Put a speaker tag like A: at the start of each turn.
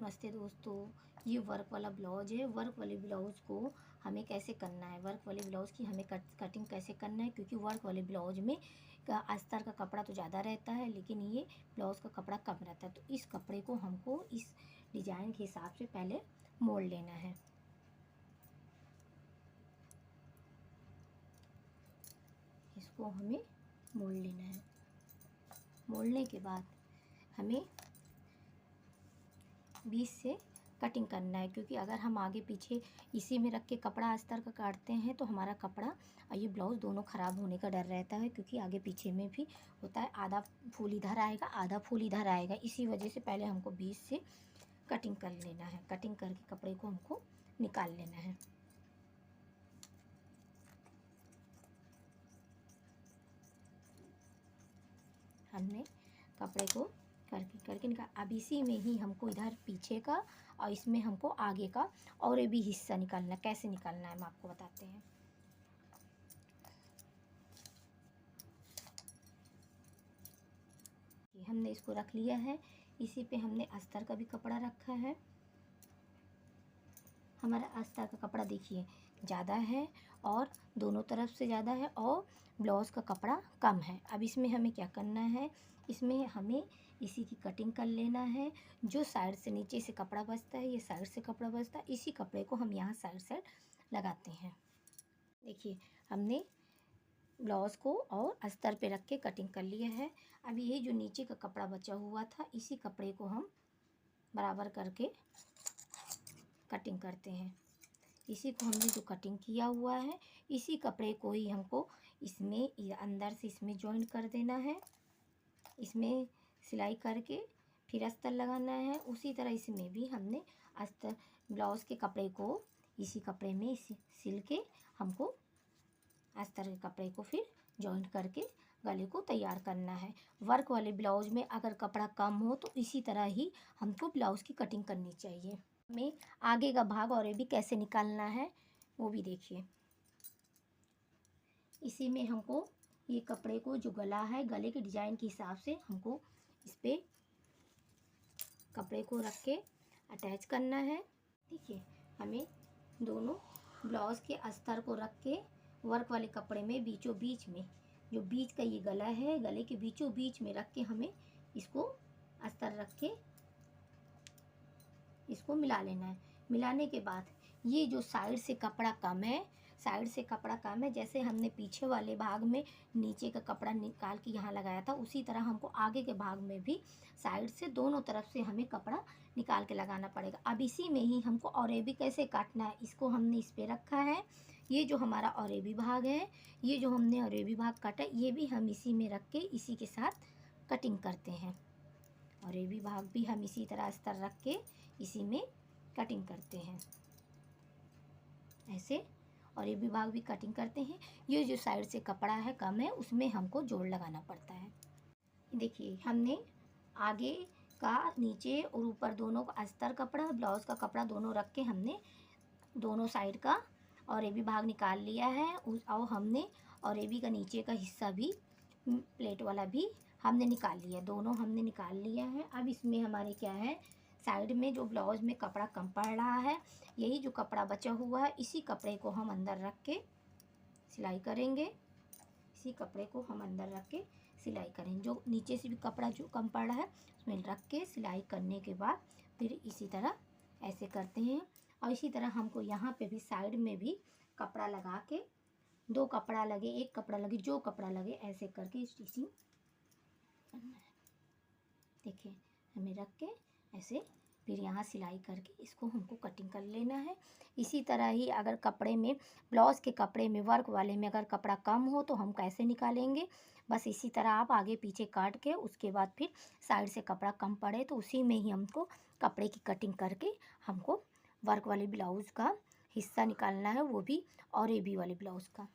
A: नमस्ते दोस्तों, ये वर्क वाला ब्लाउज है। वर्क वाले ब्लाउज़ को हमें कैसे करना है, वर्क वाले ब्लाउज़ की हमें कटिंग कैसे करना है, क्योंकि वर्क वाले ब्लाउज में अस्तर का कपड़ा तो ज़्यादा रहता है, लेकिन ये ब्लाउज़ का कपड़ा कम रहता है। तो इस कपड़े को हमको इस डिज़ाइन के हिसाब से पहले मोड़ लेना है। इसको हमें मोड़ लेना है। मोड़ने के बाद हमें बीच से कटिंग करना है, क्योंकि अगर हम आगे पीछे इसी में रख के कपड़ा अस्तर का काटते हैं तो हमारा कपड़ा और ये ब्लाउज़ दोनों ख़राब होने का डर रहता है, क्योंकि आगे पीछे में भी होता है। आधा फूल इधर आएगा, आधा फूल इधर आएगा। इसी वजह से पहले हमको बीच से कटिंग कर लेना है। कटिंग करके कपड़े को हमको निकाल लेना है। हमने कपड़े को करके निकाल। अब इसी में ही हमको इधर पीछे का और इसमें हमको आगे का और ये भी हिस्सा निकालना। कैसे निकालना है हम आपको बताते हैं। हमने इसको रख लिया है। इसी पे हमने अस्तर का भी कपड़ा रखा है। हमारा अस्तर का कपड़ा देखिए ज़्यादा है और दोनों तरफ से ज़्यादा है और ब्लाउज़ का कपड़ा कम है। अब इसमें हमें क्या करना है, इसमें हमें इसी की कटिंग कर लेना है। जो साइड से नीचे से कपड़ा बचता है, ये साइड से कपड़ा बचता है, इसी कपड़े को हम यहाँ साइड लगाते हैं। देखिए हमने ब्लाउज़ को और अस्तर पे रख के कटिंग कर लिया है। अब ये जो नीचे का कपड़ा बचा हुआ था, इसी कपड़े को हम बराबर करके कटिंग करते हैं। इसी को हमने जो कटिंग किया हुआ है, इसी कपड़े को ही हमको इसमें अंदर से इसमें जॉइंट कर देना है। इसमें सिलाई करके फिर अस्तर लगाना है। उसी तरह इसमें भी हमने अस्तर ब्लाउज़ के कपड़े को इसी कपड़े में सिल के हमको अस्तर के कपड़े को फिर जॉइंट करके गले को तैयार करना है। वर्क वाले ब्लाउज़ में अगर कपड़ा कम हो तो इसी तरह ही हमको ब्लाउज़ की कटिंग करनी चाहिए। हमें आगे का भाग और ये भी कैसे निकालना है वो भी देखिए। इसी में हमको ये कपड़े को जो गला है, गले के डिज़ाइन के हिसाब से हमको इस पे कपड़े को रख के अटैच करना है। देखिए हमें दोनों ब्लाउज़ के अस्तर को रख के वर्क वाले कपड़े में बीचों बीच में जो बीच का ये गला है, गले के बीचों बीच में रख के हमें इसको अस्तर रख के इसको मिला लेना है। मिलाने के बाद ये जो साइड से कपड़ा कम है, साइड से कपड़ा कम है, जैसे हमने पीछे वाले भाग में नीचे का कपड़ा निकाल के यहाँ लगाया था, उसी तरह हमको आगे के भाग में भी साइड से दोनों तरफ से हमें कपड़ा निकाल के लगाना पड़ेगा। अब इसी में ही हमको औरेबी कैसे काटना है, इसको हमने इस पर रखा है। ये जो हमारा औरेबी भाग है, ये जो हमने औरेबी भाग काटा, ये भी हम इसी में रख के इसी के साथ कटिंग करते हैं। और ये भी भाग भी हम इसी तरह अस्तर रख के इसी में कटिंग करते हैं ऐसे। और ये भी भाग भी कटिंग करते हैं। ये जो साइड से कपड़ा है कम है, उसमें हमको जोड़ लगाना पड़ता है। देखिए हमने आगे का, नीचे और ऊपर दोनों का अस्तर कपड़ा, ब्लाउज़ का कपड़ा दोनों रख के हमने दोनों साइड का और ये भी भाग निकाल लिया है। और हमने और ये भी का नीचे का हिस्सा भी प्लेट वाला भी हमने निकाल लिया, दोनों हमने निकाल लिया है। अब इसमें हमारे क्या है, साइड में जो ब्लाउज़ में कपड़ा कम पड़ रहा है, यही जो कपड़ा बचा हुआ है, इसी कपड़े को हम अंदर रख के सिलाई करेंगे। इसी कपड़े को हम अंदर रख के सिलाई करेंगे। जो नीचे से भी कपड़ा जो कम पड़ रहा है उसमें रख के सिलाई करने के बाद फिर इसी तरह ऐसे करते हैं। और इसी तरह हमको यहाँ पे भी साइड में भी कपड़ा लगा के, दो कपड़ा लगे, एक कपड़ा लगे, जो कपड़ा लगे, ऐसे करके स्टिचिंग करना है। देखिए हमें रख के ऐसे फिर यहाँ सिलाई करके इसको हमको कटिंग कर लेना है। इसी तरह ही अगर कपड़े में, ब्लाउज़ के कपड़े में, वर्क वाले में अगर कपड़ा कम हो तो हम कैसे निकालेंगे, बस इसी तरह आप आगे पीछे काट के उसके बाद फिर साइड से कपड़ा कम पड़े तो उसी में ही हमको कपड़े की कटिंग करके हमको वर्क वाले ब्लाउज़ का हिस्सा निकालना है, वो भी और ये भी वाले ब्लाउज़ का।